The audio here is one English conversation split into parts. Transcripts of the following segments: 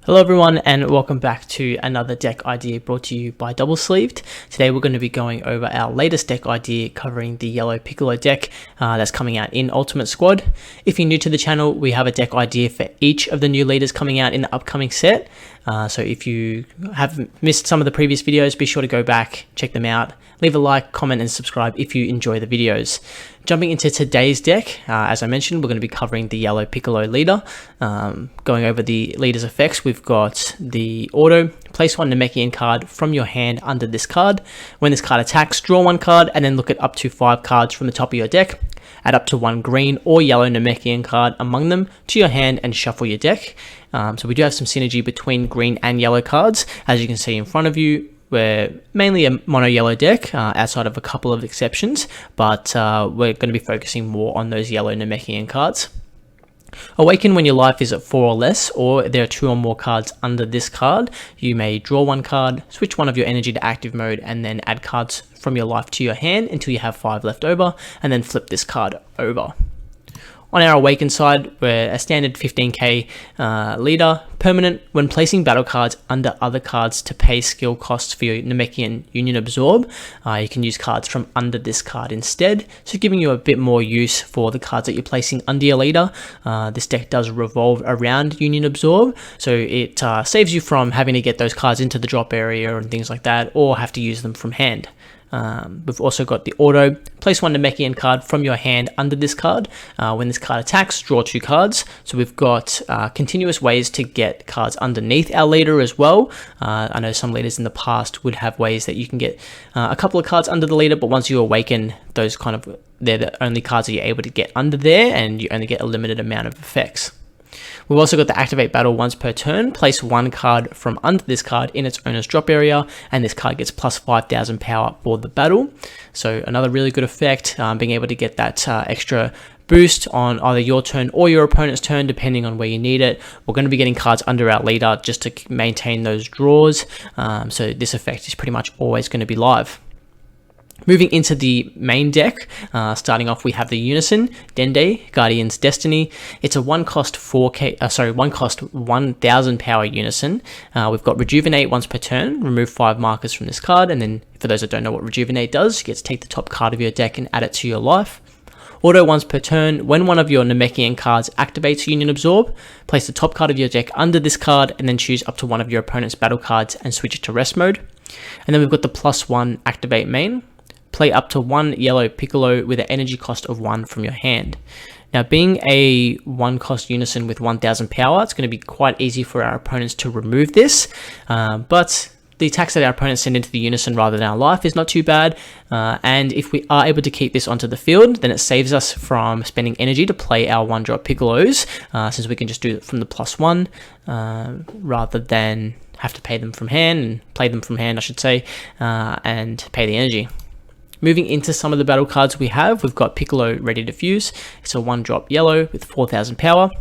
Hello everyone and welcome back to another deck idea brought to you by Double Sleeved. Today we're going to be going over our latest deck idea covering the yellow Piccolo deck that's coming out in Ultimate Squad. If you're new to the channel, we have a deck idea for each of the new leaders coming out in the upcoming set. So if you have missed some of the previous videos, be sure to go back, check them out, leave a like, comment and subscribe if you enjoy the videos. Jumping into today's deck, as I mentioned, we're going to be covering the yellow Piccolo leader. Going over the leader's effects, we've got the auto, place one Namekian card from your hand under this card. When this card attacks, draw one card and then look at up to 5 cards from the top of your deck. Add up to 1 green or yellow Namekian card among them to your hand and shuffle your deck. So we do have some synergy between green and yellow cards. As you can see in front of you, we're mainly a mono yellow deck outside of a couple of exceptions, but we're going to be focusing more on those yellow Namekian cards. Awaken when your life is at 4 or less, or there are 2 or more cards under this card. You may draw 1 card, switch one of your energy to active mode, and then add cards from your life to your hand until you have 5 left over, and then flip this card over. On our Awaken side, we're a standard 15k leader, permanent. When placing battle cards under other cards to pay skill costs for your Namekian Union Absorb, you can use cards from under this card instead, so giving you a bit more use for the cards that you're placing under your leader. This deck does revolve around Union Absorb, so it saves you from having to get those cards into the drop area and things like that, or have to use them from hand. We've also got the auto, place 1 Namekian card from your hand under this card. When this card attacks, draw 2 cards. So we've got continuous ways to get cards underneath our leader as well. I know some leaders in the past would have ways that you can get a couple of cards under the leader, but once you awaken, they're the only cards that you're able to get under there, and you only get a limited amount of effects. We've also got the activate battle once per turn. Place 1 card from under this card in its owner's drop area, and this card gets plus 5,000 power for the battle. So another really good effect, being able to get that extra boost on either your turn or your opponent's turn, depending on where you need it. We're going to be getting cards under our leader just to maintain those draws. So this effect is pretty much always going to be live. Moving into the main deck, starting off we have the Unison, Dende, Guardian's Destiny. It's a 1 cost 1,000 power Unison. We've got Rejuvenate once per turn, remove 5 markers from this card, and then for those that don't know what Rejuvenate does, you get to take the top card of your deck and add it to your life. Auto once per turn, when one of your Namekian cards activates Union Absorb, place the top card of your deck under this card and then choose up to 1 of your opponent's battle cards and switch it to rest mode. And then we've got the +1 activate main. Play up to 1 yellow Piccolo with an energy cost of 1 from your hand. Now, being a 1 cost Unison with 1,000 power, it's going to be quite easy for our opponents to remove this, but the attacks that our opponents send into the Unison rather than our life is not too bad, and if we are able to keep this onto the field, then it saves us from spending energy to play our 1-drop Piccolos, since we can just do it from the +1 rather than have to play them from hand, I should say, and pay the energy. Moving into some of the battle cards we've got Piccolo Ready to Fuse. It's a 1-drop yellow with 4,000 power.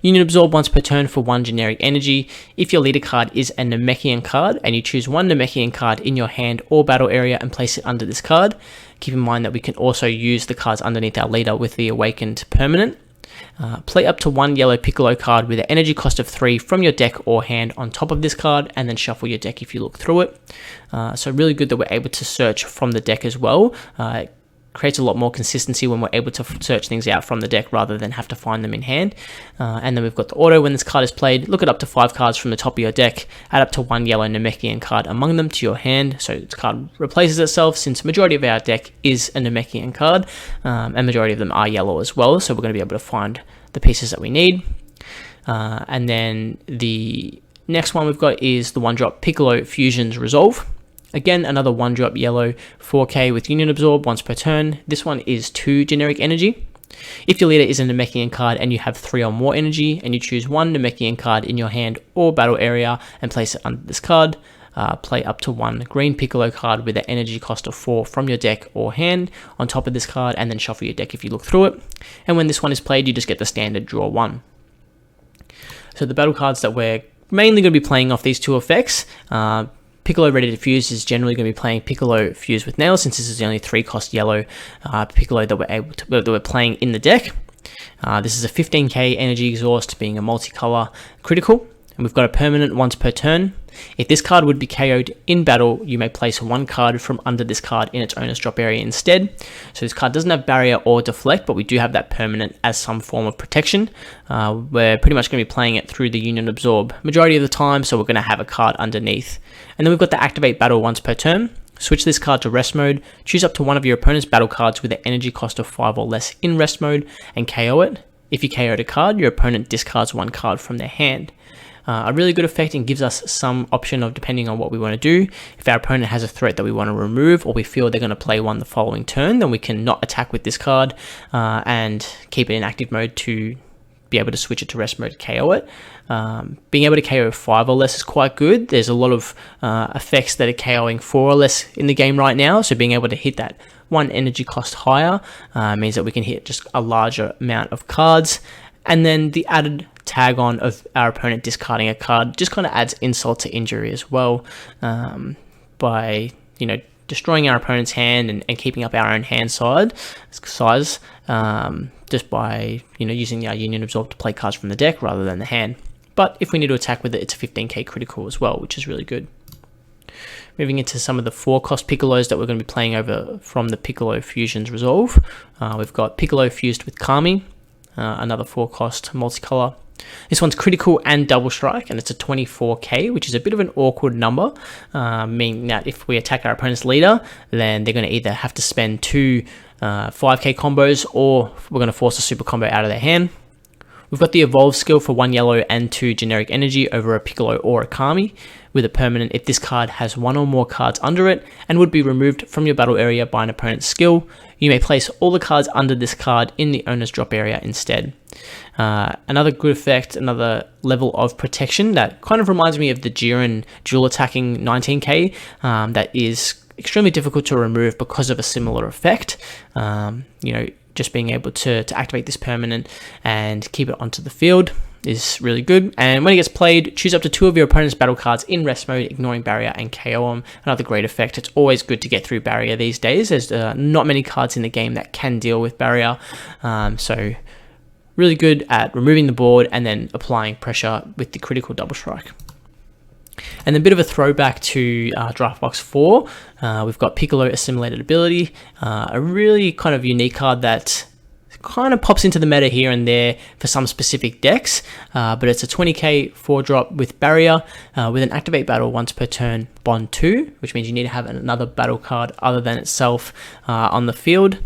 Union Absorb once per turn for 1 generic energy. If your leader card is a Namekian card and you choose 1 Namekian card in your hand or battle area and place it under this card, keep in mind that we can also use the cards underneath our leader with the Awakened permanent. Play up to 1 yellow Piccolo card with an energy cost of 3 from your deck or hand on top of this card, and then shuffle your deck if you look through it. So really good that we're able to search from the deck as well. It creates a lot more consistency when we're able to search things out from the deck rather than have to find them in hand. And then we've got the auto. When this card is played, look at up to 5 cards from the top of your deck, add up to 1 yellow Namekian card among them to your hand. So this card replaces itself, since majority of our deck is a Namekian card, and majority of them are yellow as well, so we're going to be able to find the pieces that we need. And then the next one we've got is the 1-drop Piccolo Fusion's Resolve. Again, another 1-drop yellow 4k with Union Absorb once per turn. This one is 2 generic energy. If your leader is a Namekian card and you have 3 or more energy, and you choose 1 Namekian card in your hand or battle area and place it under this card, play up to 1 green Piccolo card with an energy cost of 4 from your deck or hand on top of this card, and then shuffle your deck if you look through it. And when this one is played, you just get the standard draw 1. So the battle cards that we're mainly going to be playing off these 2 effects, Piccolo Ready to Fuse is generally going to be playing Piccolo Fuse with Nails, since this is the only 3-cost yellow Piccolo that we're playing in the deck. This is a 15k energy exhaust, being a multicolor critical. and we've got a permanent once per turn. If this card would be KO'd in battle, you may place one card from under this card in its owner's drop area instead. So this card doesn't have barrier or deflect, but we do have that permanent as some form of protection. We're pretty much going to be playing it through the Union Absorb majority of the time, so we're going to have a card underneath. And then we've got the activate battle once per turn. Switch this card to rest mode, choose up to one of your opponent's battle cards with an energy cost of 5 or less in rest mode, and KO it. If you KO'd a card, your opponent discards one card from their hand. A really good effect and gives us some option of depending on what we want to do. If our opponent has a threat that we want to remove, or we feel they're going to play one the following turn, then we can not attack with this card and keep it in active mode to be able to switch it to rest mode to KO it. Being able to KO 5 or less is quite good. There's a lot of effects that are KOing 4 or less in the game right now, so being able to hit that one energy cost higher means that we can hit just a larger amount of cards. And then the added tag on of our opponent discarding a card just kind of adds insult to injury as well, by destroying our opponent's hand and keeping up our own hand size, just by using our Union Absorb to play cards from the deck rather than the hand. But if we need to attack with it, it's a 15k critical as well, which is really good. Moving into some of the 4-cost Piccolos that we're going to be playing over from the Piccolo Fusions Resolve. We've got Piccolo fused with Kami, another 4-cost multicolor. This one's critical and double strike, and it's a 24k, which is a bit of an awkward number, meaning that if we attack our opponent's leader, then they're going to either have to spend 2 5k combos, or we're going to force a super combo out of their hand. We've got the Evolve skill for 1 yellow and 2 generic energy over a Piccolo or a Kami, with a permanent if this card has 1 or more cards under it and would be removed from your battle area by an opponent's skill. You may place all the cards under this card in the owner's drop area instead. Another good effect, another level of protection that kind of reminds me of the Jiren dual attacking 19k, that is extremely difficult to remove because of a similar effect. Just being able to activate this permanent and keep it onto the field is really good. And when it gets played, choose up to 2 of your opponent's battle cards in rest mode, ignoring barrier, and KO them. Another great effect. It's always good to get through barrier these days. There's not many cards in the game that can deal with barrier. So really good at removing the board and then applying pressure with the critical double strike. And then a bit of a throwback to Draft Box 4, we've got Piccolo Assimilated Ability, a really kind of unique card that kind of pops into the meta here and there for some specific decks, but it's a 20k 4-drop with barrier, with an activate battle once per turn bond 2, which means you need to have another battle card other than itself on the field.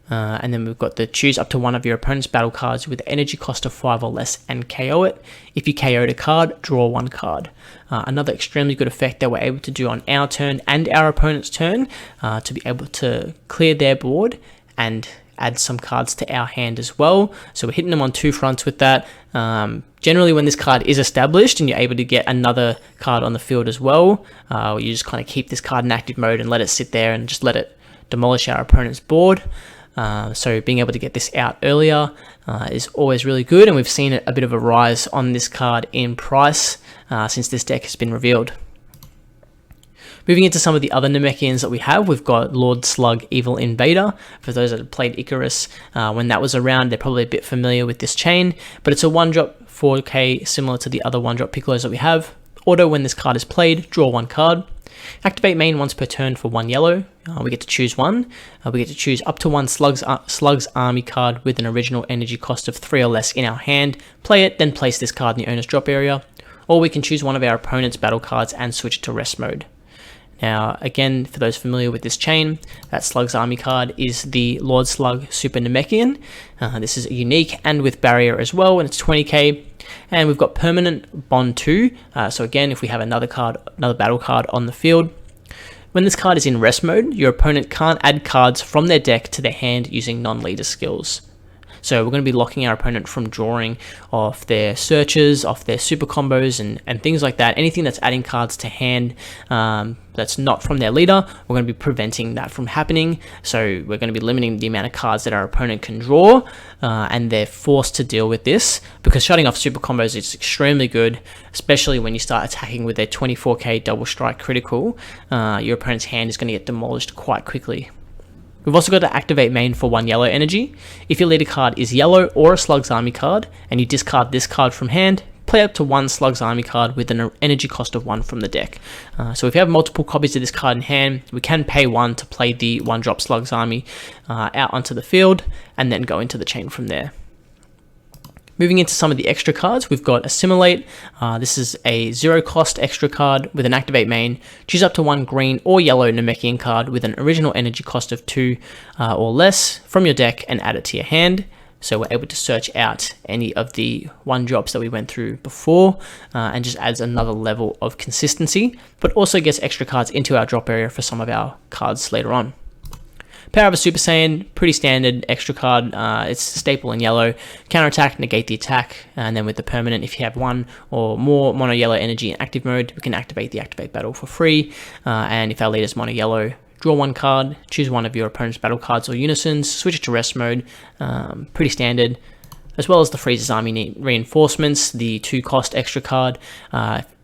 And then we've got the choose up to 1 of your opponent's battle cards with energy cost of 5 or less and KO it. If you KO'd a card, draw 1 card. Another extremely good effect that we're able to do on our turn and our opponent's turn, to be able to clear their board and add some cards to our hand as well. So we're hitting them on 2 fronts with that. Generally, when this card is established and you're able to get another card on the field as well, you just kind of keep this card in active mode and let it sit there and just let it demolish our opponent's board. So being able to get this out earlier is always really good, and we've seen a bit of a rise on this card in price since this deck has been revealed. Moving into some of the other Namekians that we have, we've got Lord Slug Evil Invader. For those that have played Icarus when that was around, they're probably a bit familiar with this chain, but it's a 1-drop 4k similar to the other 1-drop Piccolos that we have. Auto when this card is played, draw 1 card. Activate main once per turn for 1 yellow. We get to choose 1. We get to choose up to 1 Slug's Army card with an original energy cost of 3 or less in our hand. Play it, then place this card in the owner's drop area. Or we can choose one of our opponent's battle cards and switch it to rest mode. Now, again, for those familiar with this chain, that Slug's Army card is the Lord Slug Super Namekian. This is unique and with barrier as well, and it's 20k. And we've got permanent bond 2. So again, if we have another battle card on the field, when this card is in rest mode, your opponent can't add cards from their deck to their hand using non-leader skills. So we're going to be locking our opponent from drawing off their searches, off their super combos, and things like that. Anything that's adding cards to hand that's not from their leader, we're going to be preventing that from happening. So we're going to be limiting the amount of cards that our opponent can draw, and they're forced to deal with this, because shutting off super combos is extremely good, especially when you start attacking with their 24k double strike critical. Your opponent's hand is going to get demolished quite quickly. We've also got to activate main for 1 yellow energy. If your leader card is yellow or a Slug's Army card, and you discard this card from hand, play up to one Slug's Army card with an energy cost of 1 from the deck. So if you have multiple copies of this card in hand, we can pay 1 to play the 1-drop Slug's Army out onto the field, and then go into the chain from there. Moving into some of the extra cards, we've got Assimilate. This is a 0-cost extra card with an activate main. Choose up to 1 green or yellow Namekian card with an original energy cost of 2 or less from your deck and add it to your hand. So we're able to search out any of the 1-drops that we went through before, and just adds another level of consistency, but also gets extra cards into our drop area for some of our cards later on. Power of a Super Saiyan, pretty standard extra card. It's staple in yellow. Counter attack, negate the attack, and then with the permanent, if you have 1 or more mono yellow energy in active mode, we can activate the activate battle for free. And if our leader's mono yellow, draw 1 card, choose one of your opponent's battle cards or unisons, switch it to rest mode. Pretty standard. As well as the Freezer's Army reinforcements, the 2-cost extra card.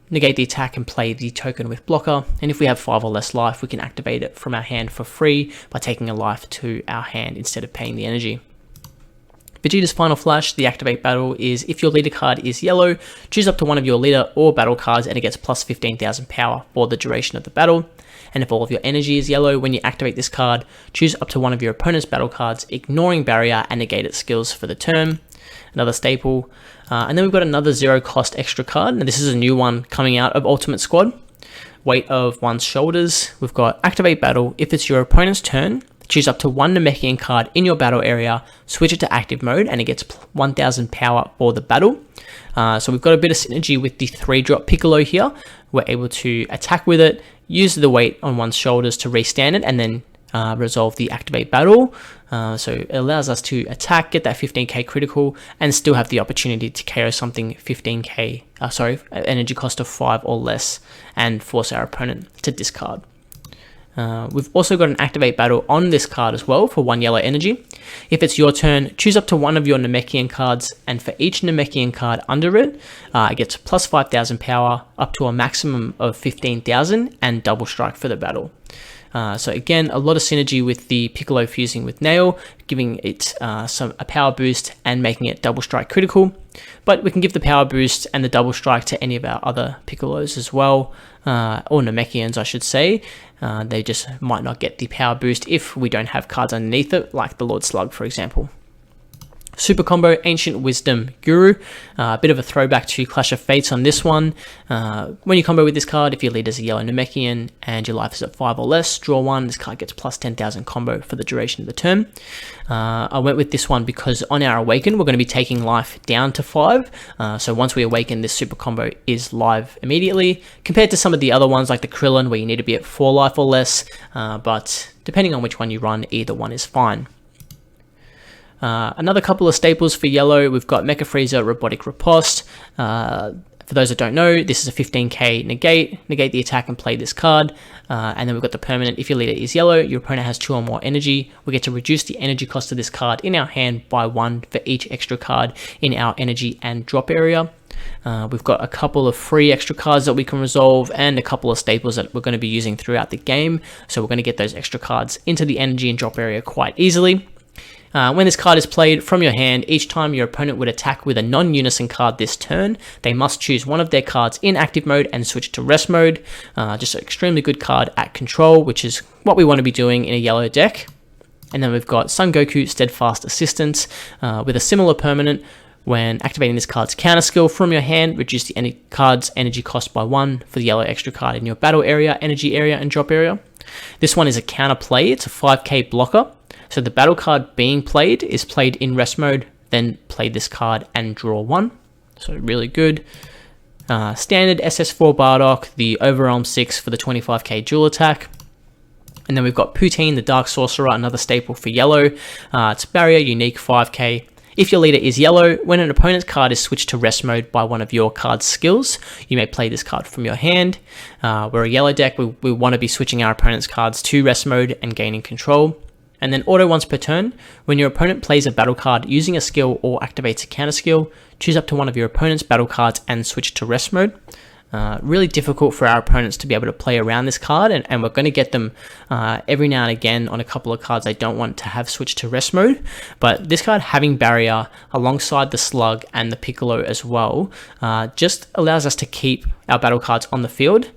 Negate the attack and play the token with blocker, and if we have 5 or less life, we can activate it from our hand for free by taking a life to our hand instead of paying the energy. Vegeta's Final Flash, the activate battle, is if your leader card is yellow, choose up to one of your leader or battle cards and it gets plus 15,000 power for the duration of the battle. And if all of your energy is yellow, when you activate this card, choose up to one of your opponent's battle cards, ignoring barrier and negate its skills for the turn. Another staple. And then we've got another 0-cost extra card. Now this is a new one coming out of Ultimate Squad. Weight of one's shoulders. We've got activate battle. If it's your opponent's turn, choose up to 1 Namekian card in your battle area, switch it to active mode, and it gets 1000 power for the battle. So we've got a bit of synergy with the 3-drop Piccolo here. We're able to attack with it, use the weight on one's shoulders to restand it, and then resolve the activate battle. So it allows us to attack, get that 15k critical, and still have the opportunity to KO something 15k, energy cost of 5 or less, and force our opponent to discard. We've also got an activate battle on this card as well for 1 yellow energy. If it's your turn, choose up to one of your Namekian cards, and for each Namekian card under it, it gets plus 5,000 power up to a maximum of 15,000 and double strike for the battle. So again, a lot of synergy with the Piccolo fusing with Nail, giving it a power boost and making it double strike critical. But we can give the power boost and the double strike to any of our other Piccolos as well, or Namekians I should say. They just might not get the power boost if we don't have cards underneath it, like the Lord Slug for example. Super combo, Ancient Wisdom Guru, a bit of a throwback to Clash of Fates on this one. When you combo with this card, if your leader's a yellow Namekian and your life is at 5 or less, draw 1, this card gets plus 10,000 combo for the duration of the turn. I went with this one because on our Awaken, we're going to be taking life down to 5. So once we awaken, this super combo is live immediately, compared to some of the other ones like the Krillin where you need to be at 4 life or less, but depending on which one you run, either one is fine. Another couple of staples for yellow, we've got Mecha Freezer Robotic Riposte. For those that don't know, this is a 15k negate the attack and play this card. And then we've got the permanent, if your leader is yellow, your opponent has 2 or more energy, we get to reduce the energy cost of this card in our hand by 1 for each extra card in our energy and drop area. We've got a couple of free extra cards that we can resolve and a couple of staples that we're going to be using throughout the game. So we're going to get those extra cards into the energy and drop area quite easily. When this card is played from your hand, each time your opponent would attack with a non-unison card this turn, they must choose one of their cards in active mode and switch to rest mode. Just an extremely good card at control, which is what we want to be doing in a yellow deck. And then we've got Son Goku Steadfast Assistance with a similar permanent. When activating this card's counter skill from your hand, reduce the card's energy cost by 1 for the yellow extra card in your battle area, energy area, and drop area. This one is a counter play, it's a 5k blocker. So the battle card being played is played in rest mode, then play this card and draw 1. So really good. Standard SS4 Bardock, the Overwhelm 6 for the 25k dual attack. And then we've got Poutine, the Dark Sorcerer, another staple for yellow. It's barrier, unique, 5k. If your leader is yellow, when an opponent's card is switched to rest mode by one of your card's skills, you may play this card from your hand. We're a yellow deck, we want to be switching our opponent's cards to rest mode and gaining control. And then auto once per turn, when your opponent plays a battle card using a skill or activates a counter skill, choose up to one of your opponent's battle cards and switch to rest mode. Really difficult for our opponents to be able to play around this card, and we're going to get them every now and again on a couple of cards I don't want to have switched to rest mode. But this card having barrier alongside the slug and the piccolo as well just allows us to keep our battle cards on the field.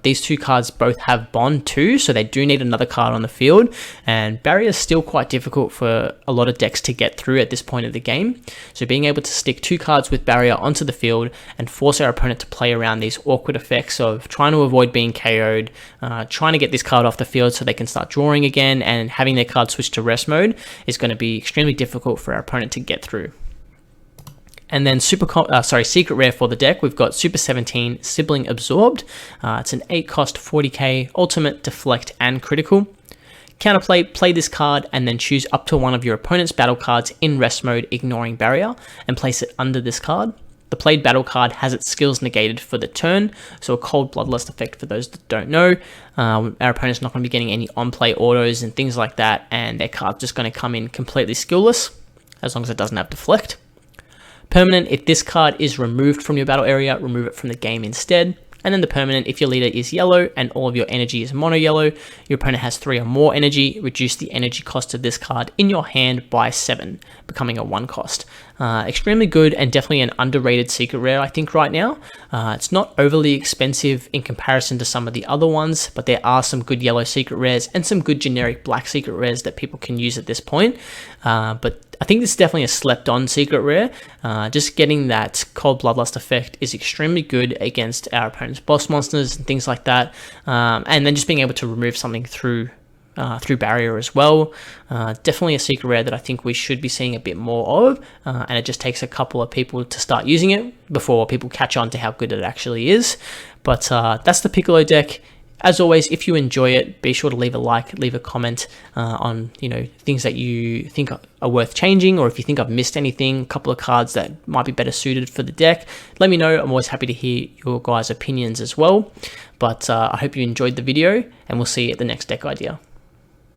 These two cards both have bond too, so they do need another card on the field, and barrier is still quite difficult for a lot of decks to get through at this point of the game. So being able to stick two cards with barrier onto the field and force our opponent to play around these awkward effects of trying to avoid being KO'd, trying to get this card off the field so they can start drawing again, and having their card switch to rest mode is going to be extremely difficult for our opponent to get through. And then secret rare for the deck, we've got Super 17 Sibling Absorbed. It's an 8 cost 40k, ultimate, deflect, and critical. Counterplay, play this card and then choose up to one of your opponent's battle cards in rest mode, ignoring barrier, and place it under this card. The played battle card has its skills negated for the turn, so a cold bloodlust effect for those that don't know. Our opponent's not going to be getting any on-play autos and things like that, and their card's just going to come in completely skillless, as long as it doesn't have deflect. Permanent, if this card is removed from your battle area, remove it from the game instead. And then the permanent, if your leader is yellow and all of your energy is mono yellow, your opponent has 3 or more energy, reduce the energy cost of this card in your hand by 7, becoming a 1 cost. Extremely good and definitely an underrated secret rare, I think, right now. It's not overly expensive in comparison to some of the other ones, but there are some good yellow secret rares and some good generic black secret rares that people can use at this point. But I think this is definitely a slept on secret rare. Just getting that cold bloodlust effect is extremely good against our opponent's boss monsters and things like that. And then just being able to remove something through barrier as well. Definitely a secret rare that I think we should be seeing a bit more of, and it just takes a couple of people to start using it before people catch on to how good it actually is. But that's the Piccolo deck. As always, if you enjoy it, be sure to leave a like, leave a comment on things that you think are worth changing, or if you think I've missed anything, a couple of cards that might be better suited for the deck. Let me know. I'm always happy to hear your guys' opinions as well. But I hope you enjoyed the video, and we'll see you at the next deck idea.